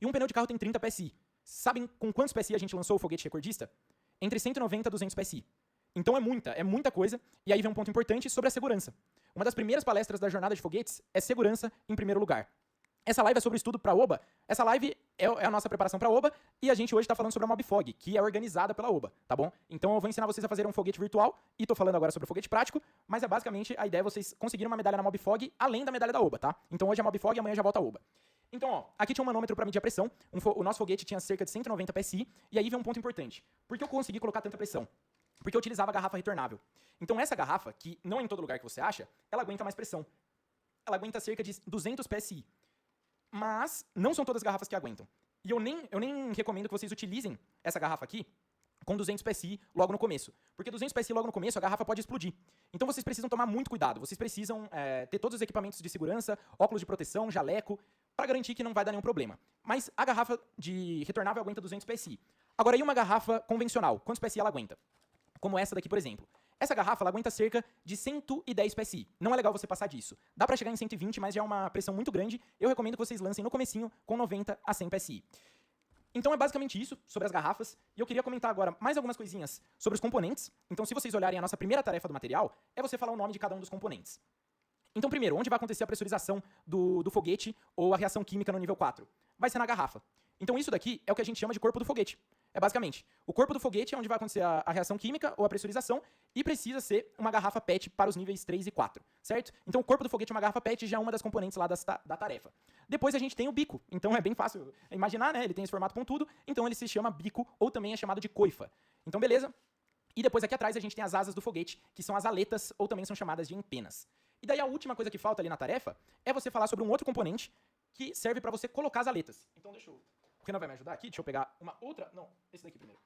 E um pneu de carro tem 30 PSI. Sabem com quantos PSI a gente lançou o foguete recordista? Entre 190 e 200 PSI. Então é muita coisa. E aí vem um ponto importante sobre a segurança. Uma das primeiras palestras da jornada de foguetes é segurança em primeiro lugar. Essa live é sobre o estudo para a OBA. Essa live é a nossa preparação para a OBA e a gente hoje está falando sobre a MobFog, que é organizada pela OBA, tá bom? Então eu vou ensinar vocês a fazer um foguete virtual e tô falando agora sobre o foguete prático, mas é basicamente a ideia é vocês conseguirem uma medalha na MobFog além da medalha da OBA, tá? Então hoje é a MobFog e amanhã já volta a OBA. Então, ó, aqui tinha um manômetro para medir a pressão, o nosso foguete tinha cerca de 190 PSI, e aí vem um ponto importante. Por que eu consegui colocar tanta pressão? Porque eu utilizava a garrafa retornável. Então essa garrafa, que não é em todo lugar que você acha, ela aguenta mais pressão. Ela aguenta cerca de 200 PSI. Mas não são todas as garrafas que aguentam. E eu nem recomendo que vocês utilizem essa garrafa aqui com 200 PSI logo no começo. Porque 200 PSI logo no começo, a garrafa pode explodir. Então vocês precisam tomar muito cuidado. Vocês precisam ter todos os equipamentos de segurança, óculos de proteção, jaleco, para garantir que não vai dar nenhum problema. Mas a garrafa de retornável aguenta 200 PSI. Agora, e uma garrafa convencional? Quantos PSI ela aguenta? Como essa daqui, por exemplo. Essa garrafa ela aguenta cerca de 110 PSI. Não é legal você passar disso. Dá pra chegar em 120, mas já é uma pressão muito grande. Eu recomendo que vocês lancem no comecinho com 90 a 100 PSI. Então é basicamente isso sobre as garrafas. E eu queria comentar agora mais algumas coisinhas sobre os componentes. Então se vocês olharem a nossa primeira tarefa do material, é você falar o nome de cada um dos componentes. Então primeiro, onde vai acontecer a pressurização do foguete ou a reação química no nível 4? Vai ser na garrafa. Então isso daqui é o que a gente chama de corpo do foguete. É basicamente, o corpo do foguete é onde vai acontecer a reação química ou a pressurização e precisa ser uma garrafa PET para os níveis 3 e 4, certo? Então o corpo do foguete é uma garrafa PET já é uma das componentes lá da tarefa. Depois a gente tem o bico, então é bem fácil imaginar, né? Ele tem esse formato pontudo, então ele se chama bico ou também é chamado de coifa. Então beleza? E depois aqui atrás a gente tem as asas do foguete, que são as aletas ou também são chamadas de empenas. E daí a última coisa que falta ali na tarefa é você falar sobre um outro componente que serve para você colocar as aletas. Então deixa eu... O Renan vai me ajudar aqui? Deixa eu pegar uma outra... Não, esse daqui primeiro.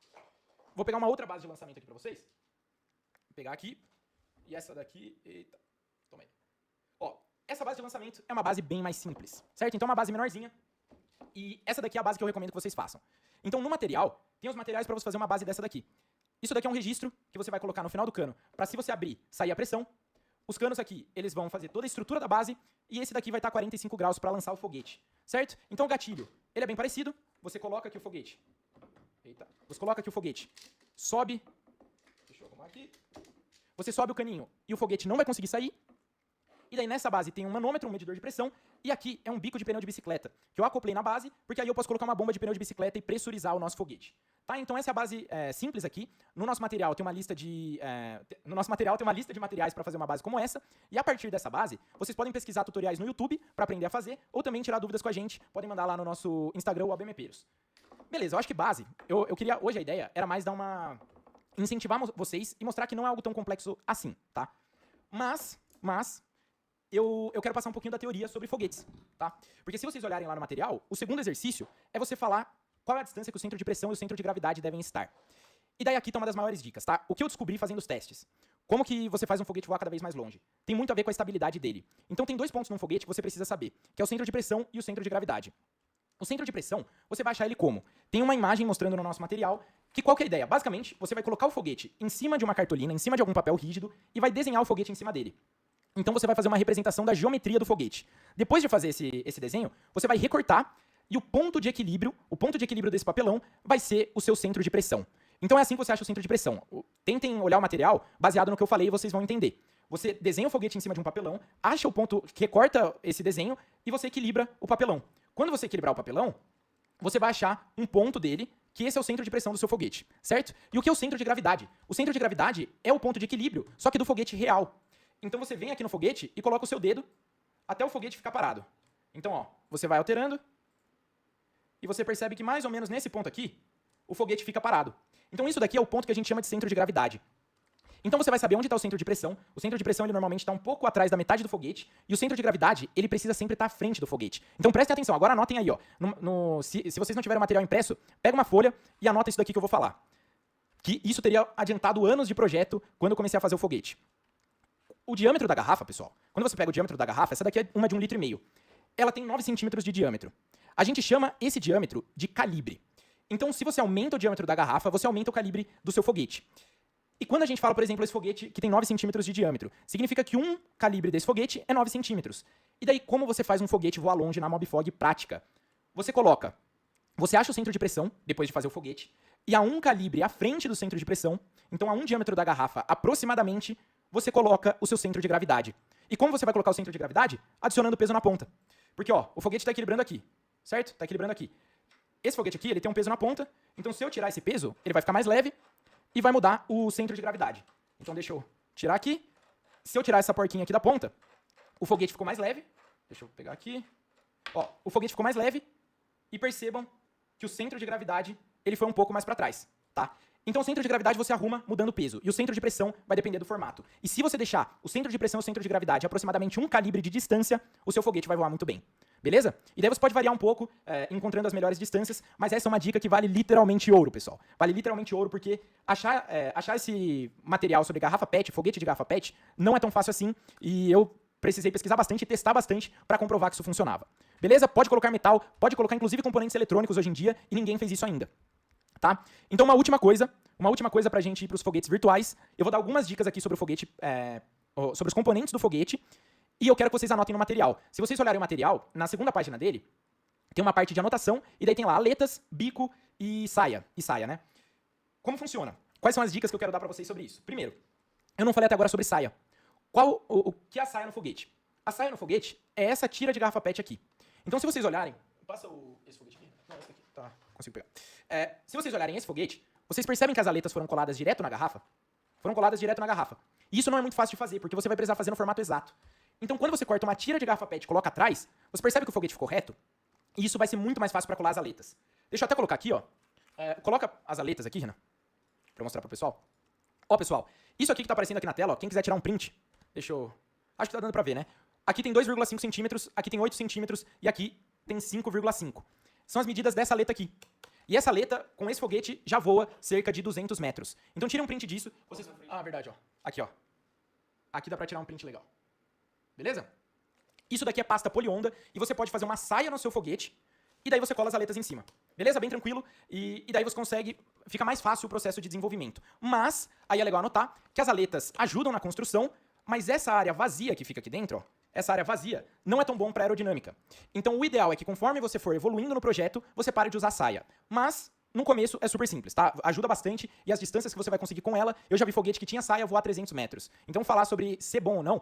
Vou pegar uma outra base de lançamento aqui pra vocês. Vou pegar aqui. E essa daqui... Eita. Toma aí. Ó, essa base de lançamento é uma base bem mais simples, certo? Então é uma base menorzinha. E essa daqui é a base que eu recomendo que vocês façam. Então no material, tem os materiais pra você fazer uma base dessa daqui. Isso daqui é um registro que você vai colocar no final do cano. Pra se você abrir, sair a pressão. Os canos aqui, eles vão fazer toda a estrutura da base. E esse daqui vai estar 45 graus pra lançar o foguete, certo? Então o gatilho, ele é bem parecido. Você coloca aqui o foguete. Eita. Você coloca aqui o foguete. Sobe. Deixa eu arrumar aqui. Você sobe o caninho e o foguete não vai conseguir sair. E daí nessa base tem um manômetro, um medidor de pressão. E aqui é um bico de pneu de bicicleta, que eu acoplei na base, porque aí eu posso colocar uma bomba de pneu de bicicleta e pressurizar o nosso foguete. Tá? Então essa é a base simples aqui. No nosso material tem uma lista de materiais para fazer uma base como essa. E a partir dessa base, vocês podem pesquisar tutoriais no YouTube para aprender a fazer, ou também tirar dúvidas com a gente. Podem mandar lá no nosso Instagram, o ABMPeiros. Beleza, eu acho que base, eu queria, hoje a ideia era mais dar uma... incentivar vocês e mostrar que não é algo tão complexo assim, tá? Mas eu quero passar um pouquinho da teoria sobre foguetes, tá? Porque se vocês olharem lá no material, o segundo exercício é você falar qual é a distância que o centro de pressão e o centro de gravidade devem estar. E daí aqui tá uma das maiores dicas, tá? O que eu descobri fazendo os testes. Como que você faz um foguete voar cada vez mais longe? Tem muito a ver com a estabilidade dele. Então tem dois pontos num foguete que você precisa saber, que é o centro de pressão e o centro de gravidade. O centro de pressão, você vai achar ele como? Tem uma imagem mostrando no nosso material, que qual que é a ideia? Basicamente, você vai colocar o foguete em cima de uma cartolina, em cima de algum papel rígido, e vai desenhar o foguete em cima dele. Então você vai fazer uma representação da geometria do foguete. Depois de fazer esse desenho, você vai recortar, e o ponto de equilíbrio desse papelão vai ser o seu centro de pressão. Então é assim que você acha o centro de pressão. Tentem olhar o material baseado no que eu falei e vocês vão entender. Você desenha o foguete em cima de um papelão, acha o ponto, recorta esse desenho e você equilibra o papelão. Quando você equilibrar o papelão, você vai achar um ponto dele, que esse é o centro de pressão do seu foguete, certo? E o que é o centro de gravidade? O centro de gravidade é o ponto de equilíbrio, só que do foguete real. Então você vem aqui no foguete e coloca o seu dedo até o foguete ficar parado. Então, ó, você vai alterando e você percebe que mais ou menos nesse ponto aqui, o foguete fica parado. Então isso daqui é o ponto que a gente chama de centro de gravidade. Então você vai saber onde está o centro de pressão. O centro de pressão ele normalmente está um pouco atrás da metade do foguete. E o centro de gravidade ele precisa sempre estar à frente do foguete. Então prestem atenção. Agora anotem aí. Ó, se vocês não tiverem material impresso, pega uma folha e anota isso daqui que eu vou falar. Que isso teria adiantado anos de projeto quando eu comecei a fazer o foguete. O diâmetro da garrafa, pessoal, quando você pega o diâmetro da garrafa, essa daqui é uma de 1,5 litro. Ela tem 9 centímetros de diâmetro. A gente chama esse diâmetro de calibre. Então, se você aumenta o diâmetro da garrafa, você aumenta o calibre do seu foguete. E quando a gente fala, por exemplo, esse foguete que tem 9 centímetros de diâmetro, significa que um calibre desse foguete é 9 centímetros. E daí, como você faz um foguete voar longe na MobFog prática? você acha o centro de pressão, depois de fazer o foguete, e a um calibre à frente do centro de pressão, então a um diâmetro da garrafa aproximadamente, você coloca o seu centro de gravidade. E como você vai colocar o centro de gravidade? Adicionando peso na ponta. Porque, ó, o foguete está equilibrando aqui, certo? Está equilibrando aqui. Esse foguete aqui, ele tem um peso na ponta, então se eu tirar esse peso, ele vai ficar mais leve e vai mudar o centro de gravidade. Então deixa eu tirar aqui. Se eu tirar essa porquinha aqui da ponta, o foguete ficou mais leve. Deixa eu pegar aqui. Ó, o foguete ficou mais leve e percebam que o centro de gravidade, ele foi um pouco mais para trás, tá? Então o centro de gravidade você arruma mudando o peso, e o centro de pressão vai depender do formato. E se você deixar o centro de pressão e o centro de gravidade aproximadamente um calibre de distância, o seu foguete vai voar muito bem. Beleza? E daí você pode variar um pouco, encontrando as melhores distâncias, mas essa é uma dica que vale literalmente ouro, pessoal. Vale literalmente ouro porque achar esse material sobre garrafa PET, foguete de garrafa PET, não é tão fácil assim, e eu precisei pesquisar bastante e testar bastante para comprovar que isso funcionava. Beleza? Pode colocar metal, pode colocar inclusive componentes eletrônicos hoje em dia, e ninguém fez isso ainda. Tá? Então uma última coisa pra gente ir pros foguetes virtuais. Eu vou dar algumas dicas aqui sobre o foguete, sobre os componentes do foguete, e eu quero que vocês anotem no material. Se vocês olharem o material, na segunda página dele, tem uma parte de anotação, e daí tem lá aletas, bico e saia, né? Como funciona? Quais são as dicas que eu quero dar pra vocês sobre isso? Primeiro, eu não falei até agora sobre saia. O que é a saia no foguete? A saia no foguete é essa tira de garrafa PET aqui. Então se vocês olharem... Passa esse foguete aqui. Não, esse aqui. Tá, consigo pegar. Se vocês olharem esse foguete, vocês percebem que as aletas foram coladas direto na garrafa? Foram coladas direto na garrafa. E isso não é muito fácil de fazer, porque você vai precisar fazer no formato exato. Então, quando você corta uma tira de garrafa PET e coloca atrás, você percebe que o foguete ficou reto, e isso vai ser muito mais fácil para colar as aletas. Deixa eu até colocar aqui, ó. Coloca as aletas aqui, Renan, para mostrar pro pessoal. Ó, pessoal, isso aqui que tá aparecendo aqui na tela, ó, quem quiser tirar um print, deixa eu... Acho que tá dando pra ver, né? Aqui tem 2,5 centímetros, aqui tem 8 centímetros, e aqui tem 5,5. São as medidas dessa aleta aqui. E essa aleta, com esse foguete, já voa cerca de 200 metros. Então tira um print disso. Vocês... Ah, verdade, ó. Aqui, ó. Aqui dá pra tirar um print legal. Beleza? Isso daqui é pasta polionda, e você pode fazer uma saia no seu foguete, e daí você cola as aletas em cima. Beleza? Bem tranquilo. E daí você consegue... Fica mais fácil o processo de desenvolvimento. Mas, aí é legal anotar que as aletas ajudam na construção, mas essa área vazia que fica aqui dentro, ó, essa área vazia, não é tão bom para aerodinâmica. Então o ideal é que conforme você for evoluindo no projeto, você pare de usar saia. Mas, no começo, é super simples, tá? Ajuda bastante, e as distâncias que você vai conseguir com ela, eu já vi foguete que tinha saia voar 300 metros. Então falar sobre ser bom ou não,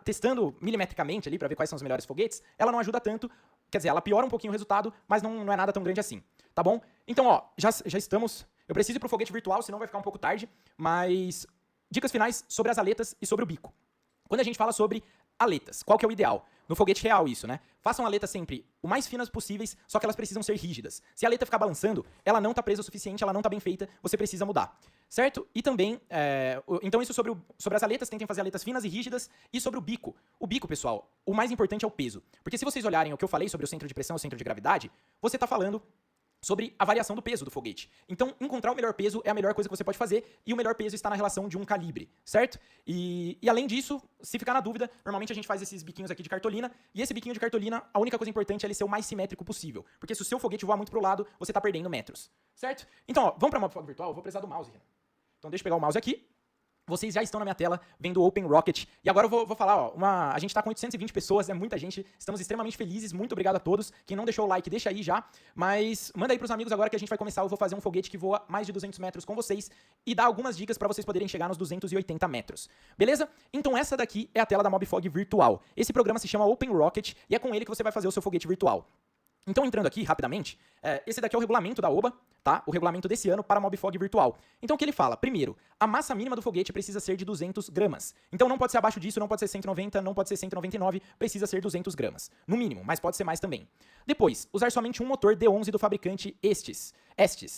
testando milimetricamente ali para ver quais são os melhores foguetes, ela não ajuda tanto, quer dizer, ela piora um pouquinho o resultado, mas não é nada tão grande assim, tá bom? Então, ó, já estamos... Eu preciso ir pro foguete virtual, senão vai ficar um pouco tarde, mas... Dicas finais sobre as aletas e sobre o bico. Quando a gente fala sobre aletas, qual que é o ideal? No foguete real isso, né? Façam aletas sempre o mais finas possíveis, só que elas precisam ser rígidas. Se a aleta ficar balançando, ela não tá presa o suficiente, ela não tá bem feita, você precisa mudar. Certo? E também, então isso sobre as aletas, tentem fazer aletas finas e rígidas. E sobre o bico. O bico, pessoal, o mais importante é o peso. Porque se vocês olharem o que eu falei sobre o centro de pressão e o centro de gravidade, você tá falando sobre a variação do peso do foguete. Então, encontrar o melhor peso é a melhor coisa que você pode fazer, e o melhor peso está na relação de um calibre, certo? E além disso, se ficar na dúvida, normalmente a gente faz esses biquinhos aqui de cartolina, e esse biquinho de cartolina, a única coisa importante é ele ser o mais simétrico possível, porque se o seu foguete voar muito pro lado, você tá perdendo metros, certo? Então, ó, vamos pra Mobfog virtual, eu vou precisar do mouse, Renan. Então deixa eu pegar o mouse aqui. Vocês já estão na minha tela vendo o Open Rocket. E agora eu vou falar, ó, a gente tá com 820 pessoas, é muita gente. Estamos extremamente felizes, muito obrigado a todos. Quem não deixou o like, deixa aí já. Mas manda aí pros amigos agora que a gente vai começar. Eu vou fazer um foguete que voa mais de 200 metros com vocês e dar algumas dicas pra vocês poderem chegar nos 280 metros. Beleza? Então essa daqui é a tela da Mobfog virtual. Esse programa se chama Open Rocket e é com ele que você vai fazer o seu foguete virtual. Então, entrando aqui rapidamente, esse daqui é o regulamento da OBA, tá? O regulamento desse ano para Mobfog virtual. Então, o que ele fala? Primeiro, a massa mínima do foguete precisa ser de 200 gramas. Então, não pode ser abaixo disso, não pode ser 190, não pode ser 199, precisa ser 200 gramas. No mínimo, mas pode ser mais também. Depois, usar somente um motor D11 do fabricante Estes,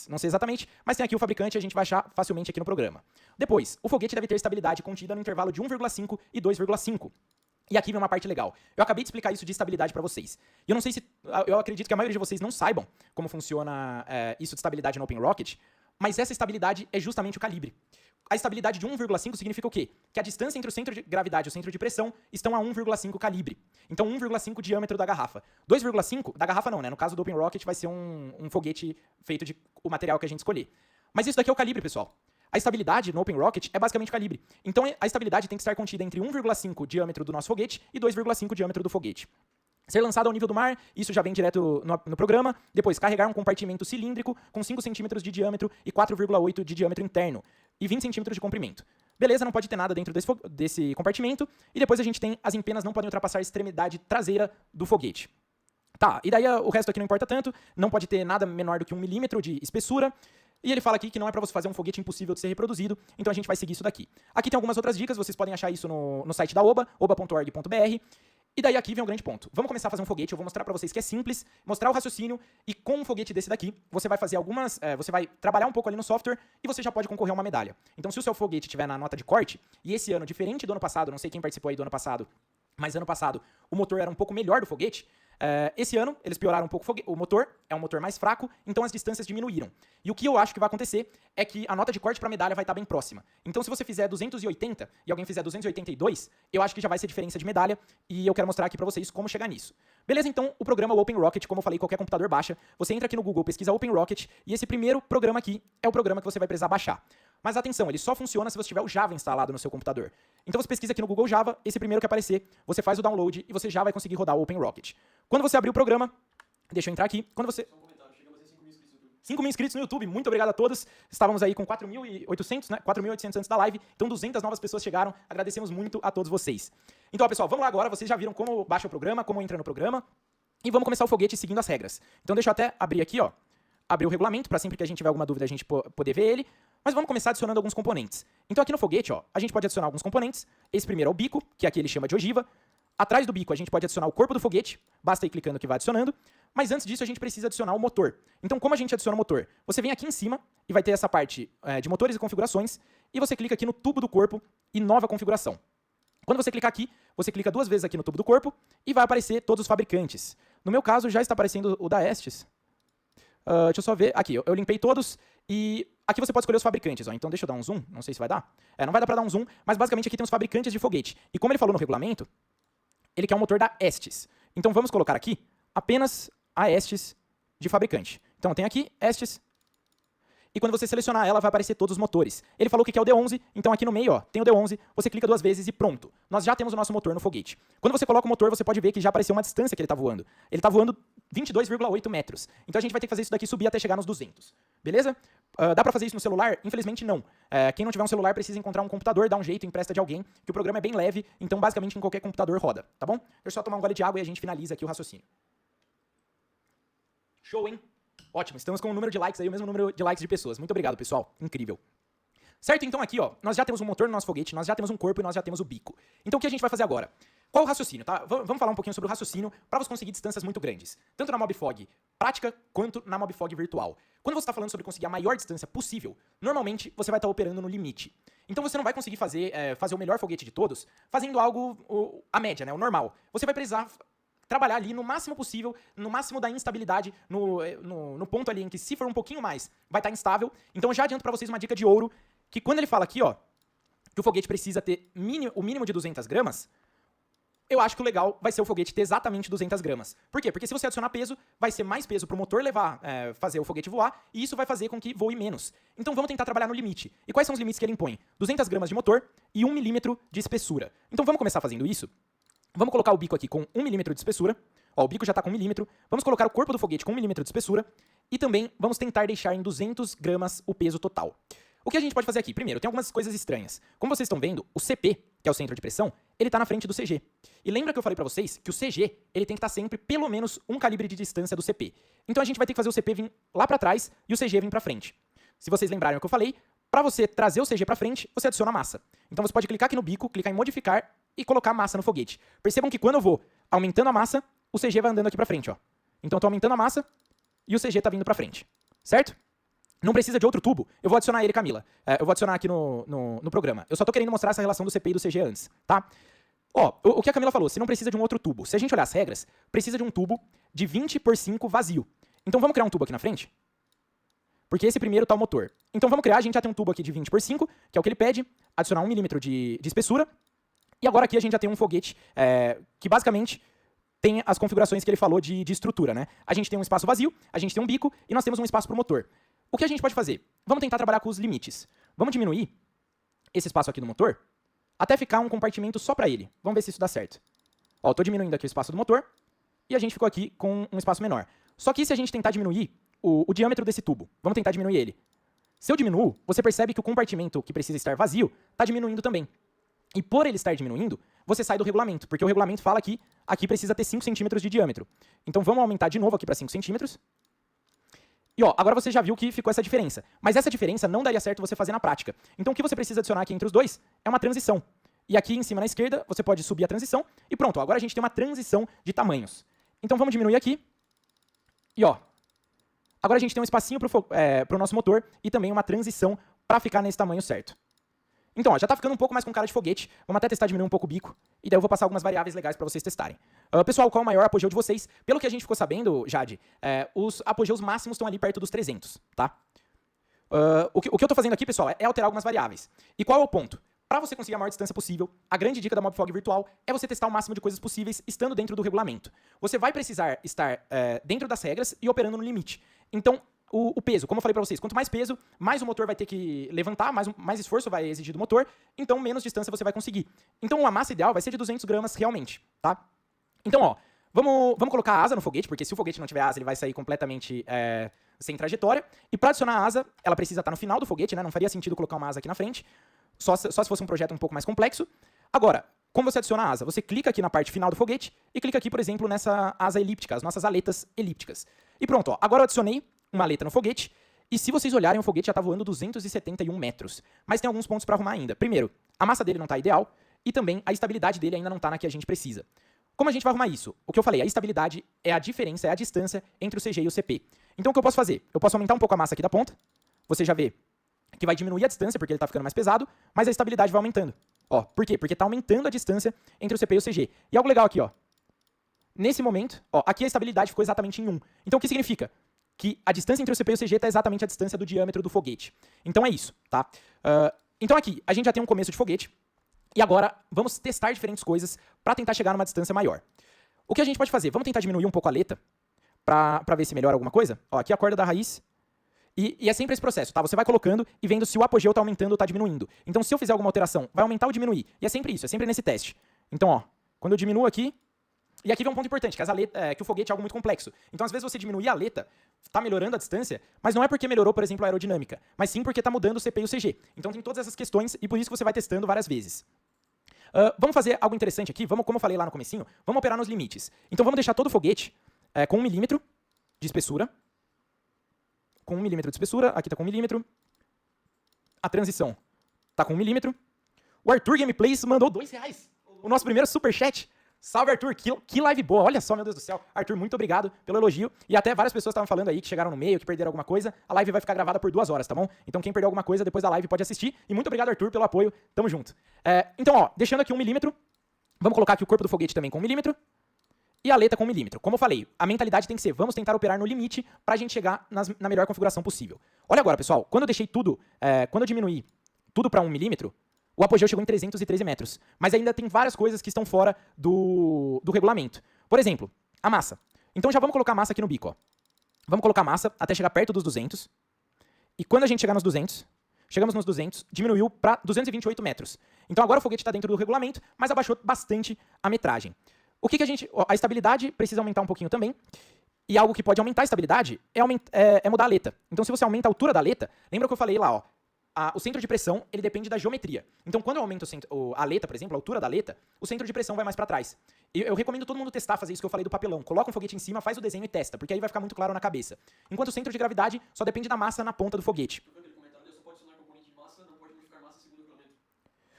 não sei exatamente, mas tem aqui o fabricante, a gente vai achar facilmente aqui no programa. Depois, o foguete deve ter estabilidade contida no intervalo de 1,5 e 2,5. E aqui vem uma parte legal. Eu acabei de explicar isso de estabilidade pra vocês. E eu não sei se... Eu acredito que a maioria de vocês não saibam como funciona isso de estabilidade no Open Rocket, mas essa estabilidade é justamente o calibre. A estabilidade de 1,5 significa o quê? Que a distância entre o centro de gravidade e o centro de pressão estão a 1,5 calibre. Então 1,5 diâmetro da garrafa. 2,5 da garrafa não, né? No caso do Open Rocket vai ser um foguete feito de o material que a gente escolher. Mas isso daqui é o calibre, pessoal. A estabilidade no Open Rocket é basicamente o calibre. Então a estabilidade tem que estar contida entre 1,5 diâmetro do nosso foguete e 2,5 diâmetro do foguete. Ser lançado ao nível do mar, isso já vem direto no programa. Depois, carregar um compartimento cilíndrico com 5 centímetros de diâmetro e 4,8 de diâmetro interno e 20 centímetros de comprimento. Beleza, não pode ter nada dentro desse compartimento. E depois a gente tem as empenas não podem ultrapassar a extremidade traseira do foguete. Tá, e daí o resto aqui não importa tanto, não pode ter nada menor do que 1 milímetro de espessura. E ele fala aqui que não é para você fazer um foguete impossível de ser reproduzido, então a gente vai seguir isso daqui. Aqui tem algumas outras dicas, vocês podem achar isso no site da OBA, oba.org.br. E daí aqui vem um grande ponto. Vamos começar a fazer um foguete, eu vou mostrar pra vocês que é simples, mostrar o raciocínio, e com um foguete desse daqui, você vai fazer você vai trabalhar um pouco ali no software, e você já pode concorrer a uma medalha. Então se o seu foguete estiver na nota de corte, e esse ano, diferente do ano passado, não sei quem participou aí do ano passado, mas ano passado o motor era um pouco melhor do foguete, esse ano eles pioraram um pouco o motor, é um motor mais fraco, então as distâncias diminuíram. E o que eu acho que vai acontecer é que a nota de corte para medalha vai estar bem próxima. Então se você fizer 280 e alguém fizer 282, eu acho que já vai ser diferença de medalha, e eu quero mostrar aqui para vocês como chegar nisso. Beleza? Então o programa Open Rocket, como eu falei, qualquer computador baixa, você entra aqui no Google, pesquisa Open Rocket, e esse primeiro programa aqui é o programa que você vai precisar baixar. Mas atenção, ele só funciona se você tiver o Java instalado no seu computador. Então você pesquisa aqui no Google Java, esse primeiro que aparecer, você faz o download e você já vai conseguir rodar o Open Rocket. Quando você abrir o programa, deixa eu entrar aqui, quando você... 5 mil inscritos no YouTube, muito obrigado a todos. Estávamos aí com 4.800, né? 4.800 antes da live, então 200 novas pessoas chegaram. Agradecemos muito a todos vocês. Então, ó, pessoal, vamos lá agora. Vocês já viram como baixa o programa, como entra no programa. E vamos começar o foguete seguindo as regras. Então deixa eu até abrir aqui, ó. Abrir o regulamento, para sempre que a gente tiver alguma dúvida a gente poder ver ele. Mas vamos começar adicionando alguns componentes. Então aqui no foguete, ó, a gente pode adicionar alguns componentes. Esse primeiro é o bico, que aqui ele chama de ogiva. Atrás do bico a gente pode adicionar o corpo do foguete, basta ir clicando que vai adicionando. Mas antes disso a gente precisa adicionar o motor. Então como a gente adiciona o motor? Você vem aqui em cima e vai ter essa parte de motores e configurações, e você clica aqui no tubo do corpo e nova configuração. Quando você clicar aqui, você clica 2 vezes aqui no tubo do corpo e vai aparecer todos os fabricantes. No meu caso já está aparecendo o da Estes. Deixa eu só ver. Aqui, eu limpei todos e aqui você pode escolher os fabricantes. Ó. Então deixa eu dar um zoom, não sei se vai dar. Não vai dar para dar um zoom, mas basicamente aqui tem os fabricantes de foguete. E como ele falou no regulamento, ele quer um motor da Estes. Então vamos colocar aqui apenas a Estes de fabricante. Então tem aqui Estes. E quando você selecionar ela, vai aparecer todos os motores. Ele falou que quer o D11, então aqui no meio, ó, tem o D11, você clica 2 vezes e pronto. Nós já temos o nosso motor no foguete. Quando você coloca o motor, você pode ver que já apareceu uma distância que ele está voando. Ele está voando 22,8 metros. Então a gente vai ter que fazer isso daqui subir até chegar nos 200. Beleza? Dá para fazer isso no celular? Infelizmente não. Quem não tiver um celular precisa encontrar um computador, dar um jeito, empresta de alguém, que o programa é bem leve, então basicamente em qualquer computador roda, tá bom? Deixa eu só tomar um gole de água e a gente finaliza aqui o raciocínio. Show, hein? Ótimo, estamos com o número de likes aí, o mesmo número de likes de pessoas. Muito obrigado, pessoal. Incrível. Certo? Então aqui, ó, nós já temos um motor no nosso foguete, nós já temos um corpo e nós já temos o bico. Então o que a gente vai fazer agora? Qual o raciocínio, tá? Vamos falar um pouquinho sobre o raciocínio para você conseguir distâncias muito grandes. Tanto na MobFog prática, quanto na MobFog virtual. Quando você está falando sobre conseguir a maior distância possível, normalmente você vai estar operando no limite. Então você não vai conseguir fazer o melhor foguete de todos fazendo algo, a média, né, o normal. Você vai precisar trabalhar ali no máximo possível, no máximo da instabilidade, no ponto ali em que se for um pouquinho mais, vai estar instável. Então eu já adianto para vocês uma dica de ouro, que quando ele fala aqui, ó, que o foguete precisa ter o mínimo de 200 gramas, eu acho que o legal vai ser o foguete ter exatamente 200 gramas. Por quê? Porque se você adicionar peso, vai ser mais peso para o motor fazer o foguete voar, e isso vai fazer com que voe menos. Então vamos tentar trabalhar no limite. E quais são os limites que ele impõe? 200 gramas de motor e 1 milímetro de espessura. Então vamos começar fazendo isso? Vamos colocar o bico aqui com 1 milímetro de espessura. Ó, o bico já está com 1 milímetro. Vamos colocar o corpo do foguete com 1 milímetro de espessura. E também vamos tentar deixar em 200 gramas o peso total. O que a gente pode fazer aqui? Primeiro, tem algumas coisas estranhas. Como vocês estão vendo, o CP, que é o centro de pressão, ele está na frente do CG. E lembra que eu falei para vocês que o CG ele tem que estar sempre pelo menos um calibre de distância do CP. Então a gente vai ter que fazer o CP vir lá para trás e o CG vir para frente. Se vocês lembrarem o que eu falei, para você trazer o CG para frente, você adiciona massa. Então você pode clicar aqui no bico, clicar em modificar e colocar massa no foguete. Percebam que quando eu vou aumentando a massa, o CG vai andando aqui para frente, ó. Então eu tô aumentando a massa e o CG tá vindo para frente. Certo? Não precisa de outro tubo. Eu vou adicionar ele, Camila. Eu vou adicionar aqui no programa. Eu só tô querendo mostrar essa relação do CP e do CG antes, tá? Ó, o que a Camila falou, você não precisa de um outro tubo. Se a gente olhar as regras, precisa de um tubo de 20 por 5 vazio. Então vamos criar um tubo aqui na frente? Porque esse primeiro tá o motor. Então vamos criar, a gente já tem um tubo aqui de 20 por 5, que é o que ele pede, adicionar 1 milímetro de espessura. E agora aqui a gente já tem um foguete que basicamente tem as configurações que ele falou de estrutura, né? A gente tem um espaço vazio, a gente tem um bico e nós temos um espaço para o motor. O que a gente pode fazer? Vamos tentar trabalhar com os limites. Vamos diminuir esse espaço aqui do motor até ficar um compartimento só para ele. Vamos ver se isso dá certo. Ó, eu tô diminuindo aqui o espaço do motor e a gente ficou aqui com um espaço menor. Só que se a gente tentar diminuir o diâmetro desse tubo, vamos tentar diminuir ele. Se eu diminuo, você percebe que o compartimento que precisa estar vazio está diminuindo também. E por ele estar diminuindo, você sai do regulamento, porque o regulamento fala que aqui precisa ter 5 centímetros de diâmetro. Então vamos aumentar de novo aqui para 5 centímetros. E ó, agora você já viu que ficou essa diferença. Mas essa diferença não daria certo você fazer na prática. Então o que você precisa adicionar aqui entre os dois é uma transição. E aqui em cima na esquerda, você pode subir a transição. E pronto, ó, agora a gente tem uma transição de tamanhos. Então vamos diminuir aqui. E ó, agora a gente tem um espacinho para o nosso motor e também uma transição para ficar nesse tamanho certo. Então, ó, já está ficando um pouco mais com cara de foguete. Vamos até testar diminuir um pouco o bico. E daí eu vou passar algumas variáveis legais para vocês testarem. Pessoal, qual é o maior apogeu de vocês? Pelo que a gente ficou sabendo, Jade, os apogeus máximos estão ali perto dos 300, tá? O que eu estou fazendo aqui, pessoal, é alterar algumas variáveis. E qual é o ponto? Para você conseguir a maior distância possível, a grande dica da Mobfog virtual é você testar o máximo de coisas possíveis estando dentro do regulamento. Você vai precisar estar dentro das regras e operando no limite. Então, o peso, como eu falei para vocês, quanto mais peso, mais o motor vai ter que levantar, mais esforço vai exigir do motor, então menos distância você vai conseguir. Então, a massa ideal vai ser de 200 gramas realmente, tá? Então, ó, vamos colocar a asa no foguete, porque se o foguete não tiver asa, ele vai sair completamente sem trajetória. E para adicionar a asa, ela precisa estar no final do foguete, né? Não faria sentido colocar uma asa aqui na frente, só se fosse um projeto um pouco mais complexo. Agora, como você adiciona a asa? Você clica aqui na parte final do foguete e clica aqui, por exemplo, nessa asa elíptica, as nossas aletas elípticas. E pronto, ó, agora eu adicionei uma aleta no foguete, e se vocês olharem, o foguete já está voando 271 metros. Mas tem alguns pontos para arrumar ainda. Primeiro, a massa dele não está ideal, e também a estabilidade dele ainda não está na que a gente precisa. Como a gente vai arrumar isso? O que eu falei, a estabilidade é a diferença, é a distância entre o CG e o CP. Então o que eu posso fazer? Eu posso aumentar um pouco a massa aqui da ponta, você já vê que vai diminuir a distância, porque ele está ficando mais pesado, mas a estabilidade vai aumentando. Ó, por quê? Porque está aumentando a distância entre o CP e o CG. E algo legal aqui, ó. Nesse momento, ó, aqui a estabilidade ficou exatamente em 1. Então o que significa? Que a distância entre o CP e o CG está exatamente a distância do diâmetro do foguete. Então é isso, tá? Então aqui, a gente já tem um começo de foguete, e agora vamos testar diferentes coisas para tentar chegar numa distância maior. O que a gente pode fazer? Vamos tentar diminuir um pouco a aleta, para ver se melhora alguma coisa? Ó, aqui a corda da raiz, e é sempre esse processo, tá? Você vai colocando e vendo se o apogeu está aumentando ou está diminuindo. Então se eu fizer alguma alteração, vai aumentar ou diminuir. E é sempre isso, é sempre nesse teste. Então, ó, quando eu diminuo aqui, e aqui vem um ponto importante, que o foguete é algo muito complexo. Então, às vezes, você diminuir a aleta, está melhorando a distância, mas não é porque melhorou, por exemplo, a aerodinâmica, mas sim porque está mudando o CP e o CG. Então, tem todas essas questões e por isso que você vai testando várias vezes. Vamos fazer algo interessante aqui, como eu falei lá no comecinho, vamos operar nos limites. Então, vamos deixar todo o foguete com 1 milímetro de espessura. Com 1 milímetro de espessura, aqui está com 1 milímetro. A transição está com 1 milímetro. O Arthur Gameplays mandou R$2. O nosso primeiro superchat. Salve, Arthur, que live boa, olha só, meu Deus do céu. Arthur, muito obrigado pelo elogio, e até várias pessoas estavam falando aí que chegaram no meio, que perderam alguma coisa, a live vai ficar gravada por 2 horas, tá bom? Então quem perdeu alguma coisa depois da live pode assistir, e muito obrigado, Arthur, pelo apoio, tamo junto. Então, ó, deixando aqui 1 milímetro, vamos colocar aqui o corpo do foguete também com 1 milímetro, e a aleta com 1 milímetro. Como eu falei, a mentalidade tem que ser, vamos tentar operar no limite pra gente chegar na melhor configuração possível. Olha agora, pessoal, quando eu deixei tudo, quando eu diminuí tudo pra 1 milímetro, o apogeu chegou em 313 metros. Mas ainda tem várias coisas que estão fora do regulamento. Por exemplo, a massa. Então já vamos colocar a massa aqui no bico, ó. Vamos colocar a massa até chegar perto dos 200. E quando a gente chegar nos 200, chegamos nos 200, diminuiu para 228 metros. Então agora o foguete está dentro do regulamento, mas abaixou bastante a metragem. O que a gente... a estabilidade precisa aumentar um pouquinho também. E algo que pode aumentar a estabilidade é mudar a aleta. Então se você aumenta a altura da aleta, lembra que eu falei lá, ó. O centro de pressão, ele depende da geometria. Então, quando eu aumento a aleta, por exemplo, a altura da aleta, o centro de pressão vai mais para trás. E eu recomendo todo mundo testar, fazer isso que eu falei do papelão. Coloca um foguete em cima, faz o desenho e testa, porque aí vai ficar muito claro na cabeça. Enquanto o centro de gravidade só depende da massa na ponta do foguete.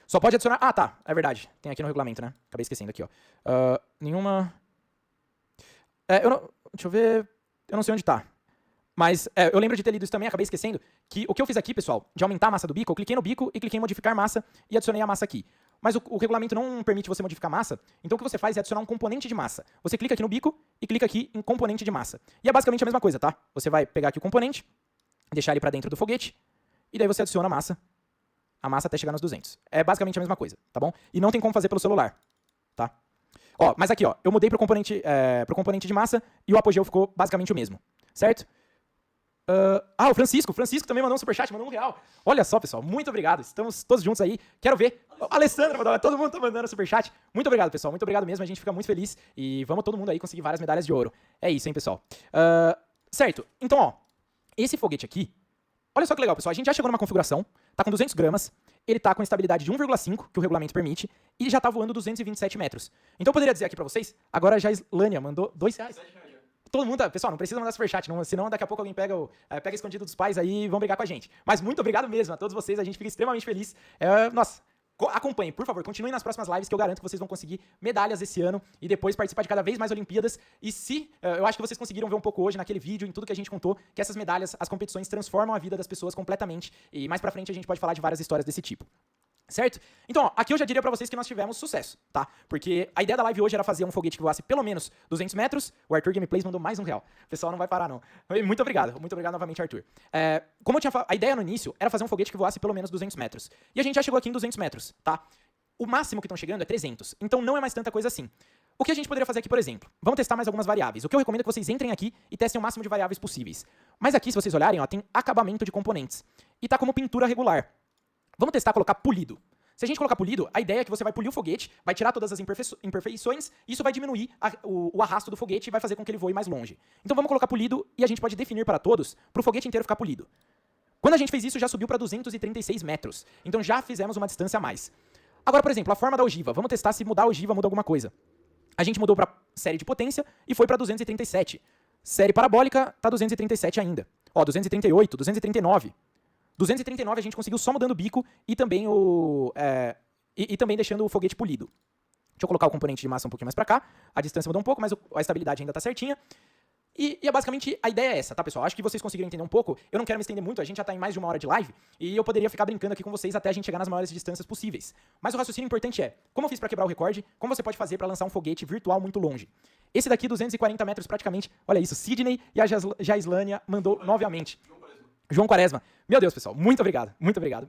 Só pode adicionar... Ah, tá. É verdade. Tem aqui no regulamento, né? Acabei esquecendo aqui, ó. Nenhuma... Deixa eu ver... Eu não sei onde tá. Mas eu lembro de ter lido isso também, acabei esquecendo, que o que eu fiz aqui, pessoal, de aumentar a massa do bico, eu cliquei no bico e cliquei em modificar massa e adicionei a massa aqui. Mas o regulamento não permite você modificar massa, então o que você faz é adicionar um componente de massa. Você clica aqui no bico e clica aqui em componente de massa. E é basicamente a mesma coisa, tá? Você vai pegar aqui o componente, deixar ele para dentro do foguete, e daí você adiciona a massa até chegar nos 200. É basicamente a mesma coisa, tá bom? E não tem como fazer pelo celular, tá? Ó, mas aqui, ó, eu mudei pro componente de massa e o apogeu ficou basicamente o mesmo, certo? O Francisco também mandou um superchat, mandou R$1. Olha só, pessoal, muito obrigado. Estamos todos juntos aí. Quero ver. A Alessandra mandou, todo mundo tá mandando superchat. Muito obrigado, pessoal. Muito obrigado mesmo. A gente fica muito feliz. E vamos todo mundo aí conseguir várias medalhas de ouro. É isso, hein, pessoal. Certo. Então, ó, esse foguete aqui, olha só que legal, pessoal. A gente já chegou numa configuração, tá com 200 gramas, ele tá com estabilidade de 1,5, que o regulamento permite, e já tá voando 227 metros. Então eu poderia dizer aqui pra vocês, agora já a Islânia mandou R$2. Todo mundo, pessoal, não precisa mandar superchat, senão daqui a pouco alguém pega escondido dos pais aí e vão brigar com a gente. Mas muito obrigado mesmo a todos vocês, a gente fica extremamente feliz. Nossa, acompanhem, por favor, continuem nas próximas lives que eu garanto que vocês vão conseguir medalhas esse ano e depois participar de cada vez mais Olimpíadas. E eu acho que vocês conseguiram ver um pouco hoje naquele vídeo, em tudo que a gente contou, que essas medalhas, as competições transformam a vida das pessoas completamente. E mais pra frente a gente pode falar de várias histórias desse tipo. Certo? Então, ó, aqui eu já diria pra vocês que nós tivemos sucesso, tá? Porque a ideia da live hoje era fazer um foguete que voasse pelo menos 200 metros. O Arthur Gameplays mandou mais R$1. O pessoal não vai parar, não. Muito obrigado novamente, Arthur. Como eu tinha falado, a ideia no início era fazer um foguete que voasse pelo menos 200 metros. E a gente já chegou aqui em 200 metros, tá? O máximo que estão chegando é 300. Então não é mais tanta coisa assim. O que a gente poderia fazer aqui, por exemplo? Vamos testar mais algumas variáveis. O que eu recomendo é que vocês entrem aqui e testem o máximo de variáveis possíveis. Mas aqui, se vocês olharem, ó, tem acabamento de componentes. E tá como pintura regular. Vamos testar colocar polido. Se a gente colocar polido, a ideia é que você vai polir o foguete, vai tirar todas as imperfeições, e isso vai diminuir o arrasto do foguete e vai fazer com que ele voe mais longe. Então vamos colocar polido e a gente pode definir para todos, para o foguete inteiro ficar polido. Quando a gente fez isso, já subiu para 236 metros. Então já fizemos uma distância a mais. Agora, por exemplo, a forma da ogiva. Vamos testar se mudar a ogiva muda alguma coisa. A gente mudou para série de potência e foi para 237. Série parabólica tá 237 ainda. Ó, 238, 239. 239 a gente conseguiu só mudando o bico e também também deixando o foguete polido. Deixa eu colocar o componente de massa um pouquinho mais pra cá. A distância mudou um pouco, mas a estabilidade ainda tá certinha. E basicamente a ideia é essa, tá, pessoal? Acho que vocês conseguiram entender um pouco. Eu não quero me estender muito, a gente já tá em mais de 1 hora de live e eu poderia ficar brincando aqui com vocês até a gente chegar nas maiores distâncias possíveis. Mas o raciocínio importante é, como eu fiz pra quebrar o recorde, como você pode fazer pra lançar um foguete virtual muito longe. Esse daqui, 240 metros praticamente. Olha isso, Sidney e a Jaislânia mandou novamente. João Quaresma. Meu Deus, pessoal, muito obrigado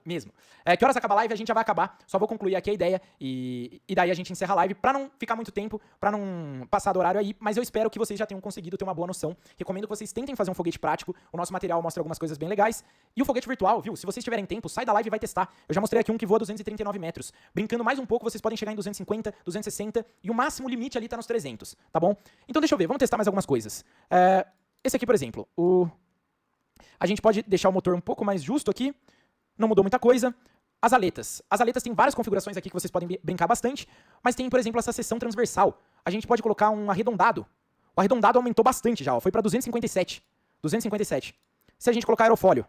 mesmo. Que horas acaba a live? A gente já vai acabar, só vou concluir aqui a ideia e daí a gente encerra a live pra não ficar muito tempo, pra não passar do horário aí, mas eu espero que vocês já tenham conseguido ter uma boa noção. Recomendo que vocês tentem fazer um foguete prático, o nosso material mostra algumas coisas bem legais. E o foguete virtual, viu? Se vocês tiverem tempo, sai da live e vai testar. Eu já mostrei aqui um que voa 239 metros. Brincando mais um pouco, vocês podem chegar em 250, 260 e o máximo limite ali tá nos 300, tá bom? Então deixa eu ver, vamos testar mais algumas coisas. Esse aqui, por exemplo, a gente pode deixar o motor um pouco mais justo aqui. Não mudou muita coisa. As aletas. As aletas têm várias configurações aqui que vocês podem brincar bastante. Mas tem, por exemplo, essa seção transversal. A gente pode colocar um arredondado. O arredondado aumentou bastante já, ó. Foi para 257. 257. Se a gente colocar aerofólio,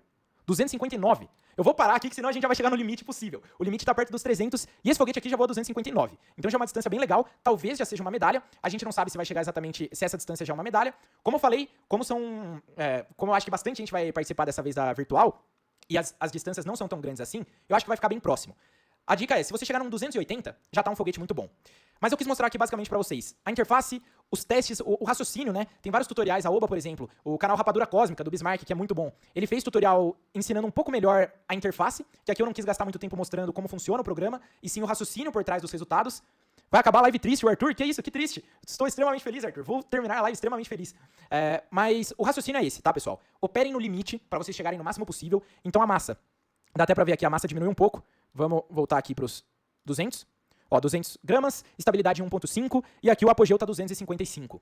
259. Eu vou parar aqui, que senão a gente já vai chegar no limite possível. O limite está perto dos 300 e esse foguete aqui já voa 259. Então já é uma distância bem legal, talvez já seja uma medalha. A gente não sabe se vai chegar exatamente, se essa distância já é uma medalha. Como eu falei, como eu acho que bastante gente vai participar dessa vez da virtual, e as distâncias não são tão grandes assim, eu acho que vai ficar bem próximo. A dica é, se você chegar num 280, já tá um foguete muito bom. Mas eu quis mostrar aqui basicamente pra vocês a interface, os testes, o raciocínio, né? Tem vários tutoriais, a Oba, por exemplo, o canal Rapadura Cósmica, do Bismarck, que é muito bom. Ele fez tutorial ensinando um pouco melhor a interface, que aqui eu não quis gastar muito tempo mostrando como funciona o programa, e sim o raciocínio por trás dos resultados. Vai acabar a live triste, o Arthur? Que isso? Que triste. Estou extremamente feliz, Arthur. Vou terminar a live extremamente feliz. Mas o raciocínio é esse, tá, pessoal? Operem no limite, pra vocês chegarem no máximo possível. Então a massa, dá até pra ver aqui, a massa diminui um pouco. Vamos voltar aqui pros 200. Ó, 200 gramas, estabilidade em 1.5, e aqui o apogeu tá 255.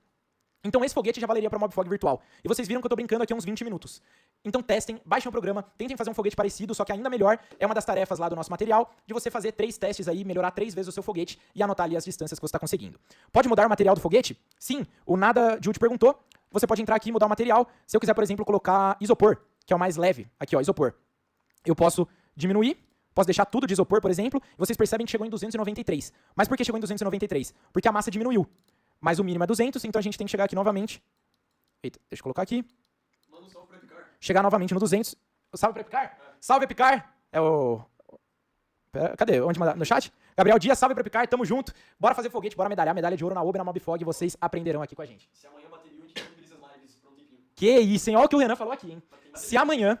Então esse foguete já valeria para Mobfog virtual. E vocês viram que eu tô brincando aqui há uns 20 minutos. Então testem, baixem o programa, tentem fazer um foguete parecido, só que ainda melhor, é uma das tarefas lá do nosso material, de você fazer 3 testes aí, melhorar 3 vezes o seu foguete e anotar ali as distâncias que você tá conseguindo. Pode mudar o material do foguete? Sim, o Nada Jude perguntou. Você pode entrar aqui e mudar o material. Se eu quiser, por exemplo, colocar isopor, que é o mais leve. Aqui, ó, isopor. Eu posso diminuir. Posso deixar tudo de isopor, por exemplo, e vocês percebem que chegou em 293. Mas por que chegou em 293? Porque a massa diminuiu. Mas o mínimo é 200, então a gente tem que chegar aqui novamente. Eita, deixa eu colocar aqui. Manda um salve pra Epicar. Chegar novamente no 200. Salve pra Epicar? Salve, Epicar! É o... Cadê? Onde mandar? No chat? Gabriel Dias, salve pra Epicar, tamo junto. Bora fazer foguete, bora medalhar. Medalha de ouro na Oba e na Mobfog, vocês aprenderão aqui com a gente. Se amanhã bater 1000, a gente utiliza as lives por um tempinho. Que isso, hein? Olha o que o Renan falou aqui, hein? Se amanhã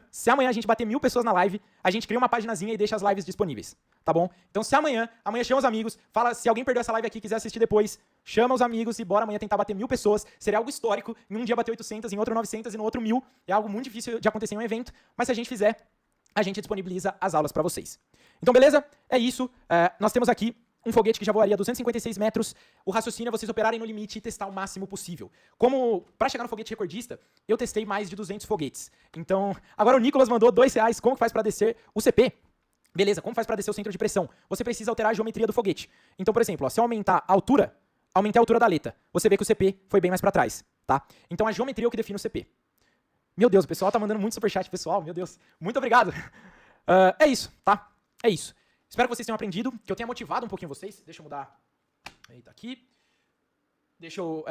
a gente bater 1000 pessoas na live, a gente cria uma paginazinha e deixa as lives disponíveis, tá bom? Então se amanhã chama os amigos, fala, se alguém perdeu essa live aqui e quiser assistir depois, chama os amigos e bora amanhã tentar bater 1000 pessoas. Seria algo histórico, em um dia bater 800, em outro 900 e no outro 1000. É algo muito difícil de acontecer em um evento, mas se a gente fizer, a gente disponibiliza as aulas pra vocês. Então beleza? É isso. Nós temos aqui um foguete que já voaria 256 metros. O raciocínio é vocês operarem no limite e testar o máximo possível. Como, para chegar no foguete recordista, eu testei mais de 200 foguetes. Então, agora o Nicolas mandou R$2. Como que faz para descer o CP? Beleza, como faz para descer o centro de pressão? Você precisa alterar a geometria do foguete. Então, por exemplo, ó, se eu aumentar a altura, aumentei a altura da aleta. Você vê que o CP foi bem mais para trás, tá? Então, a geometria é o que define o CP. Meu Deus, o pessoal tá mandando muito superchat, pessoal. Meu Deus, muito obrigado. É isso, tá? É isso. Espero que vocês tenham aprendido, que eu tenha motivado um pouquinho vocês. Deixa eu mudar. Eita, aqui. Deixa eu...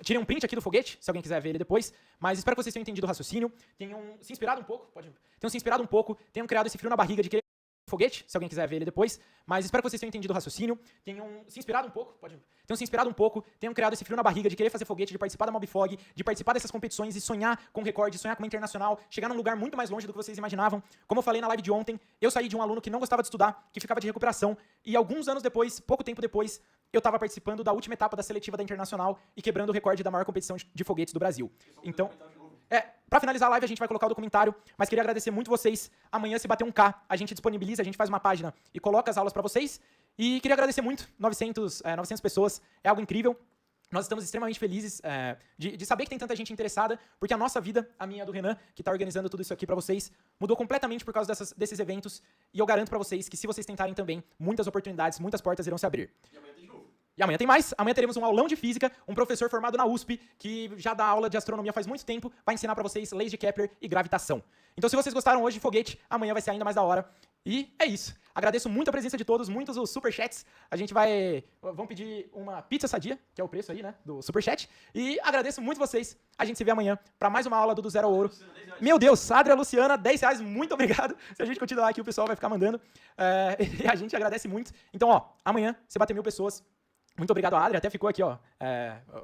tirei um print aqui do foguete, se alguém quiser ver ele depois. Mas espero que vocês tenham entendido o raciocínio. Tenham se inspirado um pouco. Tenham criado esse frio na barriga de querer foguete, se alguém quiser ver ele depois. Mas espero que vocês tenham entendido o raciocínio. Tenham se inspirado um pouco. Tenham criado esse frio na barriga de querer fazer foguete, de participar da Mobfog, de participar dessas competições e sonhar com recorde, sonhar com uma internacional, chegar num lugar muito mais longe do que vocês imaginavam. Como eu falei na live de ontem, eu saí de um aluno que não gostava de estudar, que ficava de recuperação, e alguns anos depois, pouco tempo depois, eu estava participando da última etapa da seletiva da internacional e quebrando o recorde da maior competição de foguetes do Brasil. Então, pra finalizar a live, a gente vai colocar o documentário, mas queria agradecer muito vocês. Amanhã, se bater 1K, a gente disponibiliza, a gente faz uma página e coloca as aulas pra vocês. E queria agradecer muito, 900 pessoas, é algo incrível. Nós estamos extremamente felizes de saber que tem tanta gente interessada, porque a nossa vida, a minha e a do Renan, que está organizando tudo isso aqui pra vocês, mudou completamente por causa desses eventos. E eu garanto pra vocês que se vocês tentarem também, muitas oportunidades, muitas portas irão se abrir. E amanhã tem mais. Amanhã teremos um aulão de física, um professor formado na USP, que já dá aula de astronomia faz muito tempo, vai ensinar pra vocês leis de Kepler e gravitação. Então se vocês gostaram hoje de foguete, amanhã vai ser ainda mais da hora. E é isso. Agradeço muito a presença de todos, muitos os superchats. A gente vamos pedir uma pizza sadia, que é o preço aí, né, do superchat. E agradeço muito vocês. A gente se vê amanhã pra mais uma aula do Zero ao Ouro. Meu Deus, Sadra, Luciana, R$10, muito obrigado. Se a gente continuar aqui, o pessoal vai ficar mandando. E a gente agradece muito. Então, ó, amanhã, você bater 1000 pessoas. Muito obrigado, a Adri, até ficou aqui, ó.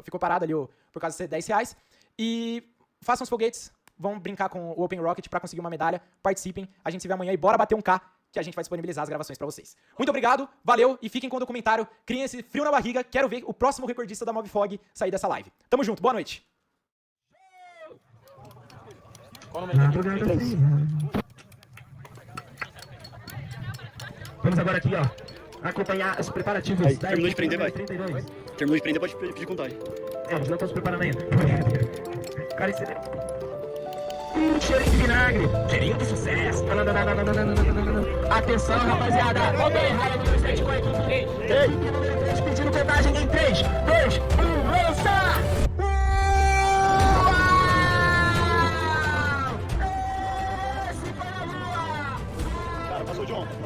Ficou parado ali por causa de ser R$10. E façam os foguetes, vão brincar com o Open Rocket pra conseguir uma medalha. Participem, a gente se vê amanhã e bora bater 1K, que a gente vai disponibilizar as gravações pra vocês. Muito obrigado, valeu e fiquem com o documentário. Criem esse frio na barriga, quero ver o próximo recordista da Mobfog sair dessa live. Tamo junto, boa noite. Qual o número aqui? Vamos agora aqui, ó, acompanhar os preparativos. Aí, terminou de prender, vai. 32. Terminou de prender, pode pedir contagem. Eles não estão se preparando ainda. Cara, esse... cheirinho de vinagre. Cheirinho de sucesso. Atenção, rapaziada. Volta aí, raio aqui no 743. Pedindo contagem em 3, 2, 1, lança! Esse foi a lua! Cara, passou de ontem.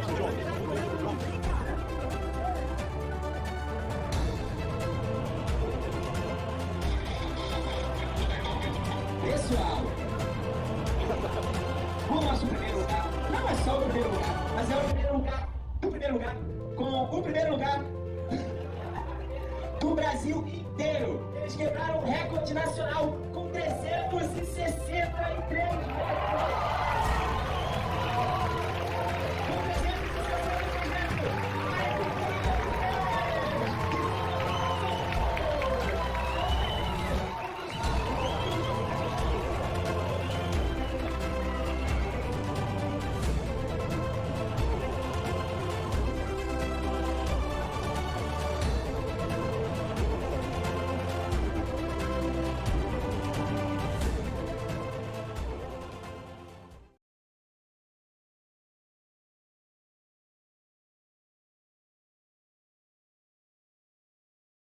Pessoal, o nosso primeiro lugar não é só o primeiro lugar, mas é o primeiro lugar com o primeiro lugar do Brasil inteiro. Eles quebraram o recorde nacional com 300